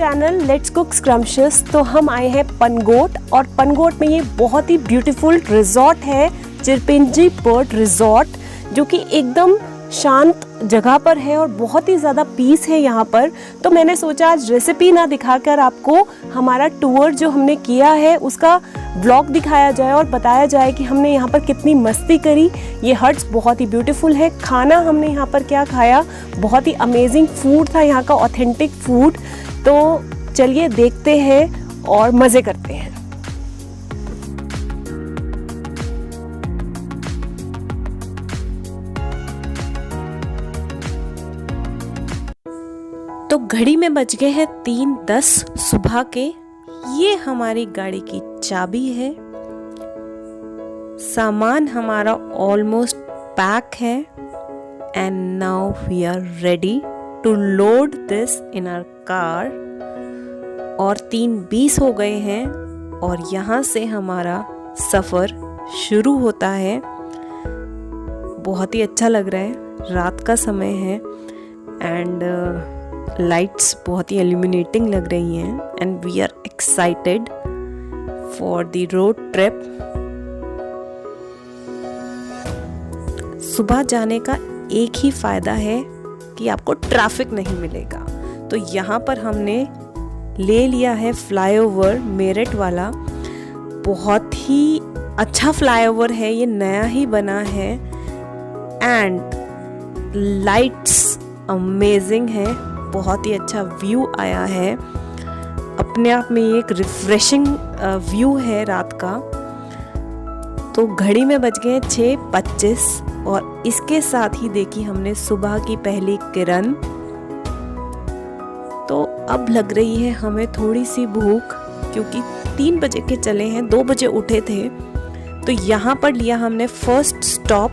Channel let's cook scrumptious. तो हम आए हैं पनगोट, और पनगोट में ये बहुत ही ब्यूटीफुल रिजॉर्ट है, चिरपिंजी बर्ड रिजॉर्ट, जो कि एकदम शांत जगह पर है और बहुत ही ज़्यादा पीस है यहाँ पर। तो मैंने सोचा आज रेसिपी ना दिखाकर आपको हमारा टूर जो हमने किया है उसका व्लॉग दिखाया जाए और बताया जाए कि हमने यहाँ पर कितनी मस्ती करी। ये हट्स बहुत ही ब्यूटीफुल है। खाना हमने यहाँ पर क्या खाया, बहुत ही अमेजिंग फूड था, यहाँ का ऑथेंटिक फूड। तो चलिए देखते हैं और मज़े करते हैं। तो घड़ी में बज गए हैं 3:10 सुबह के। ये हमारी गाड़ी की चाबी है। सामान हमारा ऑलमोस्ट पैक है and now we are ready to load this in our car. और 3:20 हो गए हैं और यहाँ से हमारा सफ़र शुरू होता है। बहुत ही अच्छा लग रहा है, रात का समय है एंड लाइट्स बहुत ही इल्यूमिनेटिंग लग रही हैं and we are excited for the road trip. सुबह जाने का एक ही फायदा है कि आपको ट्रैफिक नहीं मिलेगा। तो यहाँ पर हमने ले लिया है फ्लाईओवर मेरठ वाला। बहुत ही अच्छा फ्लाईओवर है, ये नया ही बना है एंड लाइट्स अमेजिंग है। बहुत ही अच्छा व्यू आया है, अपने आप में एक रिफ्रेशिंग व्यू है रात का। तो घड़ी में बज गए 6:25 और इसके साथ ही देखी हमने सुबह की पहली किरण। तो अब लग रही है हमें थोड़ी सी भूख, क्योंकि 3 बजे के चले हैं, 2 बजे उठे थे। तो यहाँ पर लिया हमने फर्स्ट स्टॉप,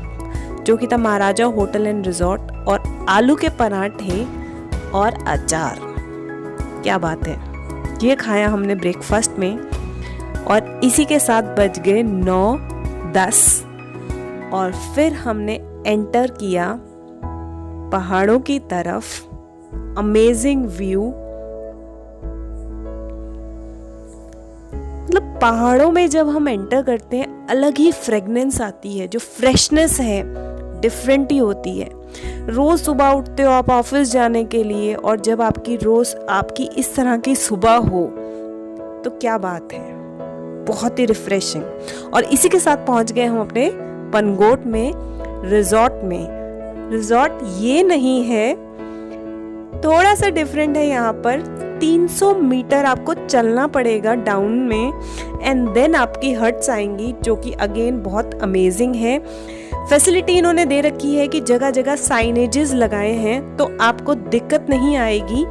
जो कि था महाराजा होटल एंड रिजॉर्ट, और आलू के पराठे और अचार। क्या बात है, ये खाया हमने ब्रेकफास्ट में। और इसी के साथ बज गए 9:10 और फिर हमने एंटर किया पहाड़ों की तरफ। अमेजिंग व्यू, मतलब पहाड़ों में जब हम एंटर करते हैं अलग ही फ्रेगनेंस आती है, जो फ्रेशनेस है डिफरेंट ही होती है। रोज सुबह उठते हो आप ऑफिस जाने के लिए, और जब आपकी रोज आपकी इस तरह की सुबह हो तो क्या बात है, बहुत ही रिफ्रेशिंग। और इसी के साथ पहुंच गए हम अपने पनगोट में, रिजॉर्ट में। रिजॉर्ट ये नहीं है, थोड़ा सा डिफरेंट है। यहाँ पर 300 मीटर आपको चलना पड़ेगा डाउन में एंड देन आपकी हट्स आएंगी, जो कि अगेन बहुत अमेजिंग है। फैसिलिटी इन्होंने दे रखी है कि जगह जगह साइनेजेस लगाए हैं, तो आपको दिक्कत नहीं आएगी।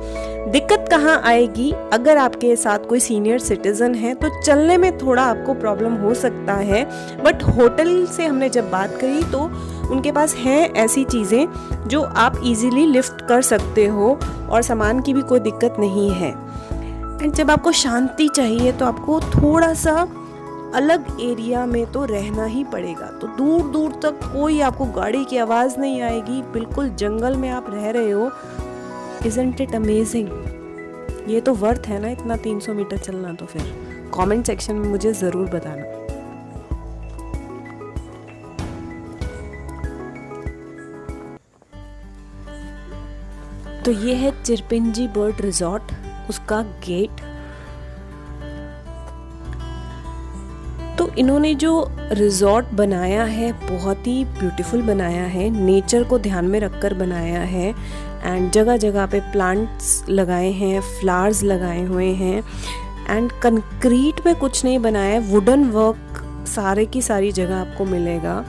दिक्कत कहाँ आएगी, अगर आपके साथ कोई सीनियर सिटीजन है तो चलने में थोड़ा आपको प्रॉब्लम हो सकता है। बट होटल से हमने जब बात करी तो उनके पास हैं ऐसी चीज़ें जो आप इजीली लिफ्ट कर सकते हो और सामान की भी कोई दिक्कत नहीं है। एंड जब आपको शांति चाहिए तो आपको थोड़ा सा अलग एरिया में तो रहना ही पड़ेगा। तो दूर दूर तक कोई आपको गाड़ी की आवाज़ नहीं आएगी, बिल्कुल जंगल में आप रह रहे हो। Isn't it amazing? ये तो वर्थ है ना इतना 300 मीटर चलना। तो फिर कमेंट सेक्शन में मुझे ज़रूर बताना। तो ये है चिरपिंजी बर्ड रिजॉर्ट, उसका गेट। तो इन्होंने जो रिजॉर्ट बनाया है बहुत ही ब्यूटीफुल बनाया है, नेचर को ध्यान में रखकर बनाया है एंड जगह जगह पे प्लांट्स लगाए हैं, फ्लावर्स लगाए हुए हैं एंड कंक्रीट में कुछ नहीं बनाया है, वुडन वर्क सारे की सारी जगह आपको मिलेगा।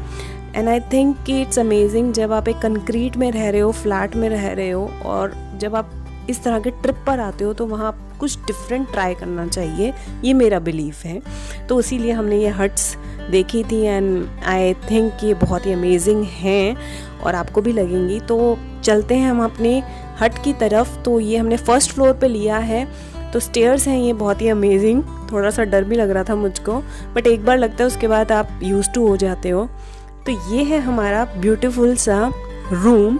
एंड आई थिंक कि इट्स अमेजिंग जब आप एक कंक्रीट में रह रहे हो, फ्लैट में रह रहे हो, और जब आप इस तरह के ट्रिप पर आते हो तो वहाँ कुछ डिफरेंट ट्राई करना चाहिए, ये मेरा बिलीफ है। तो इसीलिए हमने ये हट्स देखी थी एंड आई थिंक ये बहुत ही अमेजिंग हैं और आपको भी लगेंगी। तो चलते हैं हम अपने हट की तरफ। तो ये हमने फर्स्ट फ्लोर पे लिया है। तो स्टेयर्स हैं ये बहुत ही अमेजिंग, थोड़ा सा डर भी लग रहा था मुझको, बट एक बार लगता है उसके बाद आप यूज्ड टू हो जाते हो। तो ये है हमारा ब्यूटीफुल सा रूम।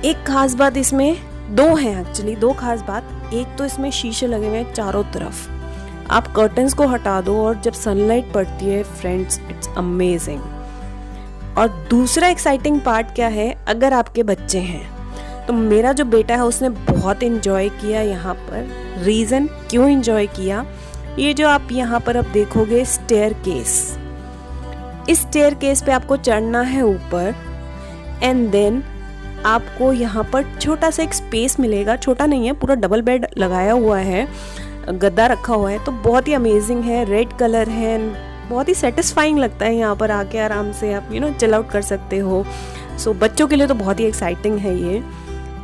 एक खास बात इसमें, दो हैं एक्चुअली, दो खास बात। एक तो इसमें शीशे लगे हुए हैं चारों तरफ, आप कर्टन्स को हटा दो और जब सनलाइट पड़ती है फ्रेंड्स, इट्स अमेजिंग। और दूसरा एक्साइटिंग पार्ट क्या है, अगर आपके बच्चे हैं तो मेरा जो बेटा है उसने बहुत इन्जॉय किया यहाँ पर। रीज़न क्यों इन्जॉय किया, ये जो आप यहाँ पर अब देखोगे स्टेयरकेस, इस स्टेयरकेस पे आपको चढ़ना है ऊपर एंड देन आपको यहाँ पर छोटा सा एक स्पेस मिलेगा, छोटा नहीं है, पूरा डबल बेड लगाया हुआ है, गद्दा रखा हुआ है, तो बहुत ही अमेजिंग है, रेड कलर है, बहुत ही सेटिस्फाइंग लगता है। यहाँ पर आके आराम से आप चिल आउट कर सकते हो। सो बच्चों के लिए तो बहुत ही एक्साइटिंग है ये।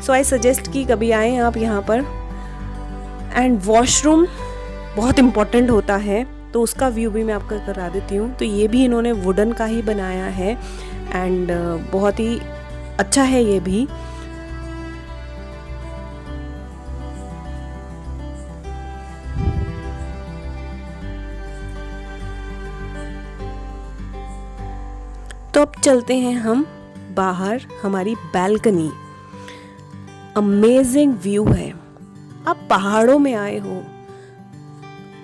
सो आई सजेस्ट कि कभी आएँ आप यहाँ पर। एंड वॉशरूम बहुत इम्पॉर्टेंट होता है, तो उसका व्यू भी मैं आपको करा देती हूँ। तो ये भी इन्होंने वुडन का ही बनाया है एंड बहुत ही अच्छा है ये भी। तो अब चलते हैं हम बाहर, हमारी बैल्कनी। अमेजिंग व्यू है। आप पहाड़ों में आए हो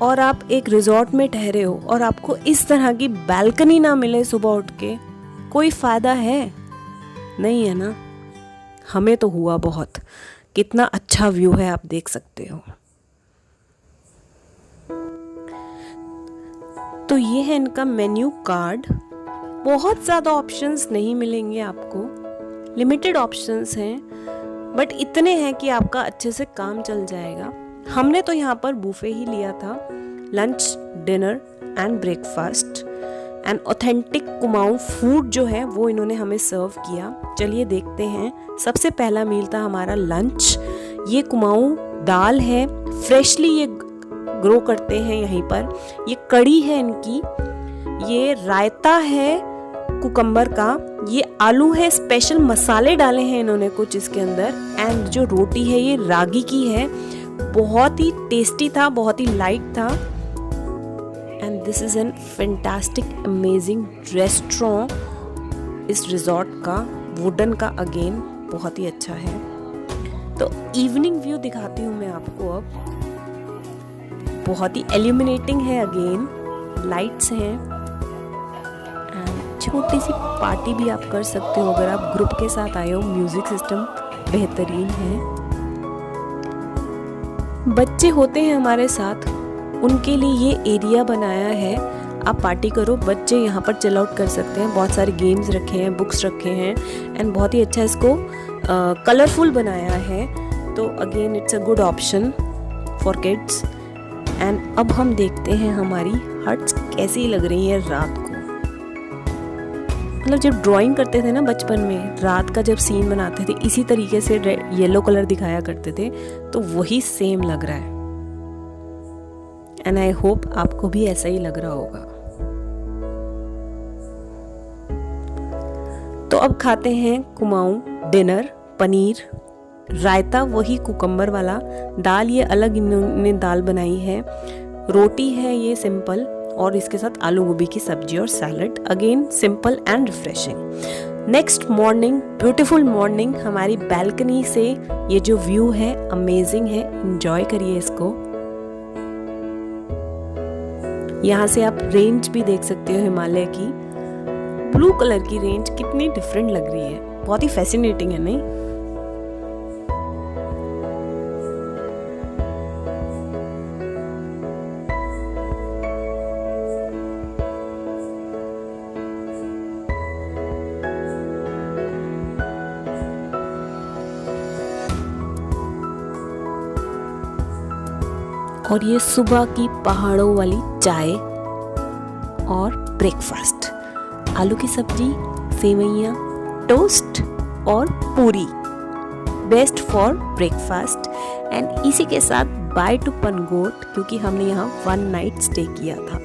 और आप एक रिजॉर्ट में ठहरे हो और आपको इस तरह की बैल्कनी ना मिले सुबह उठ के, कोई फायदा है नहीं, है ना। हमें तो हुआ बहुत। कितना अच्छा व्यू है, आप देख सकते हो। तो ये है इनका मेन्यू कार्ड। बहुत ज़्यादा ऑप्शंस नहीं मिलेंगे आपको, लिमिटेड ऑप्शंस हैं, बट इतने हैं कि आपका अच्छे से काम चल जाएगा। हमने तो यहाँ पर बुफे ही लिया था, lunch, dinner and breakfast and authentic Kumaon food जो है वो इन्होंने हमें सर्व किया। चलिए देखते हैं। सबसे पहला मील था हमारा लंच। ये कुमाऊं दाल है, फ्रेशली ये ग्रो करते हैं यहीं पर। ये कड़ी है इनकी, ये रायता है कुकम्बर का, ये आलू है, स्पेशल मसाले डाले हैं इन्होंने कुछ इसके अंदर, एंड जो रोटी है ये रागी की है। बहुत ही टेस्टी था, बहुत ही लाइट था। And this is an fantastic amazing restaurant इस रिजॉर्ट का, वुडन का, अगेन बहुत ही अच्छा है। तो इवनिंग व्यू दिखाती हूँ मैं आपको अब। बहुत ही एल्यूमिनेटिंग है, अगेन लाइट्स हैं एंड छोटी सी पार्टी भी आप कर सकते हो अगर आप ग्रुप के साथ आए हो। म्यूजिक सिस्टम बेहतरीन है। बच्चे होते हैं हमारे साथ, उनके लिए ये एरिया बनाया है। आप पार्टी करो, बच्चे यहाँ पर चिल आउट कर सकते हैं। बहुत सारे गेम्स रखे हैं, बुक्स रखे हैं एंड बहुत ही अच्छा इसको कलरफुल बनाया है। तो again it's a good option for kids. And अब हम देखते हैं हमारी हट्स कैसी लग रही है रात को। मतलब जब ड्राइंग करते थे ना बचपन में, रात का जब सीन बनाते थे इसी तरीके से येलो कलर दिखाया करते थे, तो वही सेम लग रहा है। एंड आई होप आपको भी ऐसा ही लग रहा होगा। तो अब खाते हैं कुमाऊं डिनर। पनीर, रायता वही कुकम्बर वाला, दाल ये अलग इन्होंने दाल बनाई है, रोटी है ये सिंपल, और इसके साथ आलू गोभी की सब्जी और salad. Again simple and refreshing. Next morning, beautiful morning. हमारी बैल्कनी से ये जो व्यू है अमेजिंग है, एंजॉय करिए इसको। यहाँ से आप रेंज भी देख सकते हो, हिमालय की ब्लू कलर की रेंज कितनी डिफरेंट लग रही है, बहुत ही फैसिनेटिंग है नहीं। और ये सुबह की पहाड़ों वाली चाय और ब्रेकफास्ट, आलू की सब्जी, सेवइयाँ, टोस्ट और पूरी, बेस्ट फॉर ब्रेकफास्ट। एंड इसी के साथ बाय टू पनगोट, क्योंकि हमने यहाँ 1 नाइट स्टे किया था।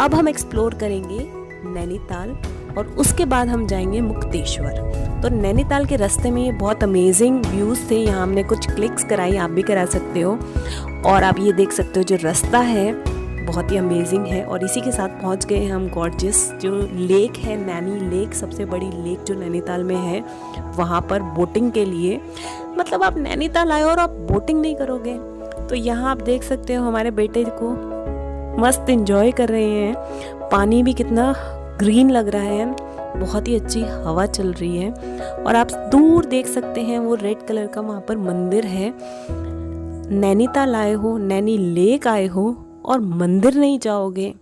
अब हम एक्सप्लोर करेंगे नैनीताल और उसके बाद हम जाएंगे मुक्तेश्वर। तो नैनीताल के रास्ते में ये बहुत अमेजिंग व्यूज़ थे, यहाँ हमने कुछ क्लिक्स कराई, आप भी करा सकते हो। और आप ये देख सकते हो जो रास्ता है बहुत ही अमेजिंग है। और इसी के साथ पहुंच गए हम गॉर्जियस जो लेक है, नैनी लेक, सबसे बड़ी लेक जो नैनीताल में है, वहाँ पर बोटिंग के लिए। मतलब आप नैनीताल आए और आप बोटिंग नहीं करोगे, तो यहाँ आप देख सकते हो हमारे बेटे को मस्त एंजॉय कर रहे हैं। पानी भी कितना ग्रीन लग रहा है, बहुत ही अच्छी हवा चल रही है। और आप दूर देख सकते हैं वो रेड कलर का वहाँ पर मंदिर है। नैनीताल आए हो, नैनी लेक आए हो और मंदिर नहीं जाओगे,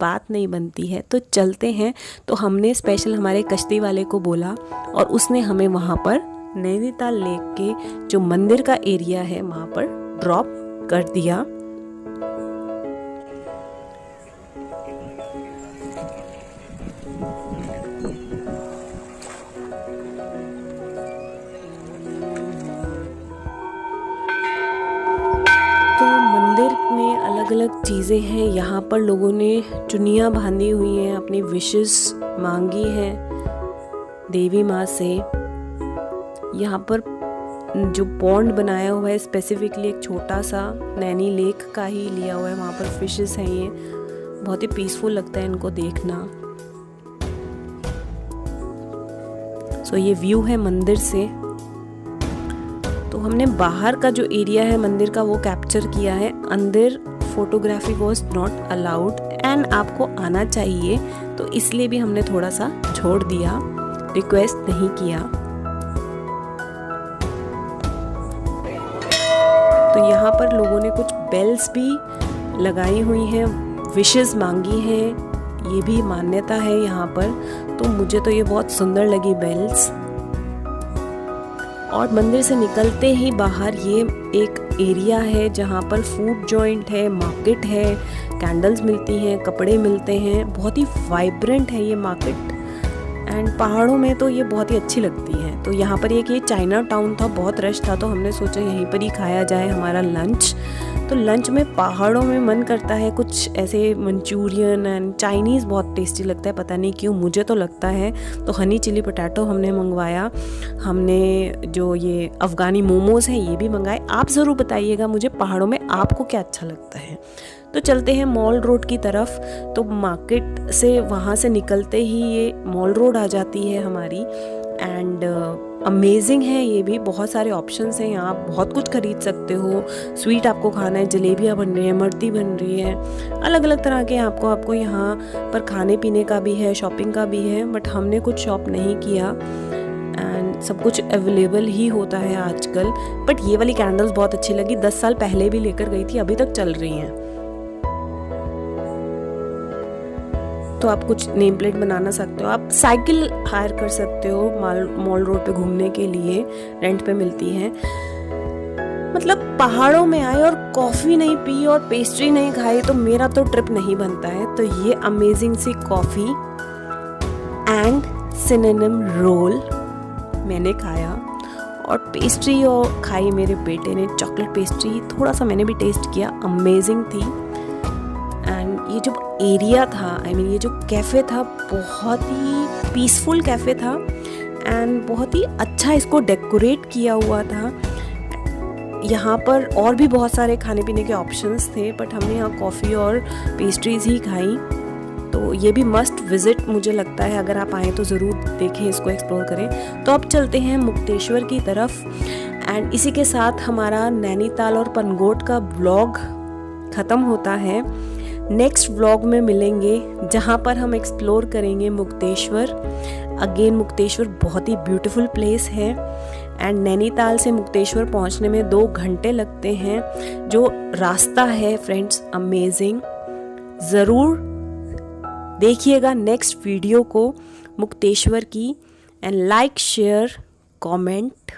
बात नहीं बनती है। तो चलते हैं। तो हमने स्पेशल हमारे कश्ती वाले को बोला और उसने हमें वहाँ पर नैनीताल लेक के जो मंदिर का एरिया है वहाँ पर ड्रॉप कर दिया। अलग अलग चीज़ें हैं यहाँ पर। लोगों ने चुनियाँ बांधी हुई हैं, अपनी विशेस मांगी हैं देवी माँ से। यहाँ पर जो पॉन्ड बनाया हुआ है स्पेसिफिकली एक छोटा सा नैनी लेक का ही लिया हुआ है। वहाँ पर फिशेस हैं, ये बहुत ही पीसफुल लगता है इनको देखना। सो ये व्यू है मंदिर से। तो हमने बाहर का जो एरिया है मंदिर का वो कैप्चर किया है। अंदर photography was not allowed and आपको आना चाहिए, तो इसलिए भी हमने थोड़ा सा छोड़ दिया, रिक्वेस्ट नहीं किया। तो यहाँ पर लोगों ने कुछ बेल्स भी लगाई हुई हैं, विशेस मांगी हैं, ये भी मान्यता है यहाँ पर। तो मुझे तो ये बहुत सुंदर लगी बेल्स। और मंदिर से निकलते ही बाहर ये एक एरिया है जहाँ पर फूड जॉइंट है, मार्केट है, कैंडल्स मिलती हैं, कपड़े मिलते हैं। बहुत ही वाइब्रेंट है ये मार्केट एंड पहाड़ों में तो ये बहुत ही अच्छी लगती है। तो यहाँ पर एक ये चाइना टाउन था, बहुत रश था, तो हमने सोचा यहीं पर ही खाया जाए हमारा लंच। तो लंच में पहाड़ों में मन करता है कुछ ऐसे मंचूरियन एंड चाइनीज़ बहुत टेस्टी लगता है, पता नहीं क्यों, मुझे तो लगता है। तो हनी चिली पोटैटो हमने मंगवाया। हमने जो ये अफ़गानी मोमोज़ हैं ये भी मंगाए। आप ज़रूर बताइएगा मुझे पहाड़ों में आपको क्या अच्छा लगता है। तो चलते हैं मॉल रोड की तरफ। तो मार्केट से वहाँ से निकलते ही ये मॉल रोड आ जाती है हमारी एंड अमेजिंग है। ये भी बहुत सारे ऑप्शंस हैं, यहाँ आप बहुत कुछ खरीद सकते हो। स्वीट आपको खाना है, जलेबियाँ बन रही है, मर्ती बन रही है, अलग अलग तरह के आपको यहाँ पर खाने पीने का भी है, शॉपिंग का भी है। बट हमने कुछ शॉप नहीं किया एंड सब कुछ अवेलेबल ही होता है आजकल। बट ये वाली कैंडल्स बहुत अच्छी लगी, 10 साल पहले भी लेकर गई थी, अभी तक चल रही हैं। तो आप कुछ नेम प्लेट बनाना सकते हो, आप साइकिल हायर कर सकते हो मॉल रोड पे घूमने के लिए, रेंट पे मिलती है। मतलब पहाड़ों में आए और कॉफ़ी नहीं पी और पेस्ट्री नहीं खाई तो मेरा तो ट्रिप नहीं बनता है। तो ये अमेजिंग सी कॉफ़ी एंड सिनेमन रोल मैंने खाया और पेस्ट्री और खाई मेरे बेटे ने, चॉकलेट पेस्ट्री। थोड़ा सा मैंने भी टेस्ट किया, अमेजिंग थी। एंड ये जो एरिया था, ये जो कैफ़े था, बहुत ही पीसफुल कैफ़े था एंड बहुत ही अच्छा इसको डेकोरेट किया हुआ था। यहाँ पर और भी बहुत सारे खाने पीने के ऑप्शंस थे, बट हमने यहाँ कॉफ़ी और पेस्ट्रीज़ ही खाई। तो ये भी मस्ट विज़िट मुझे लगता है, अगर आप आएँ तो ज़रूर देखें, इसको एक्सप्लोर करें। तो अब चलते हैं मुक्तेश्वर की तरफ एंड इसी के साथ हमारा नैनीताल और पनगोट का व्लॉग ख़त्म होता है। नेक्स्ट व्लॉग में मिलेंगे जहाँ पर हम एक्सप्लोर करेंगे मुक्तेश्वर। अगेन मुक्तेश्वर बहुत ही ब्यूटीफुल प्लेस है एंड नैनीताल से मुक्तेश्वर पहुँचने में 2 घंटे लगते हैं। जो रास्ता है फ्रेंड्स, अमेजिंग। ज़रूर देखिएगा नेक्स्ट वीडियो को मुक्तेश्वर की एंड लाइक, शेयर, कमेंट।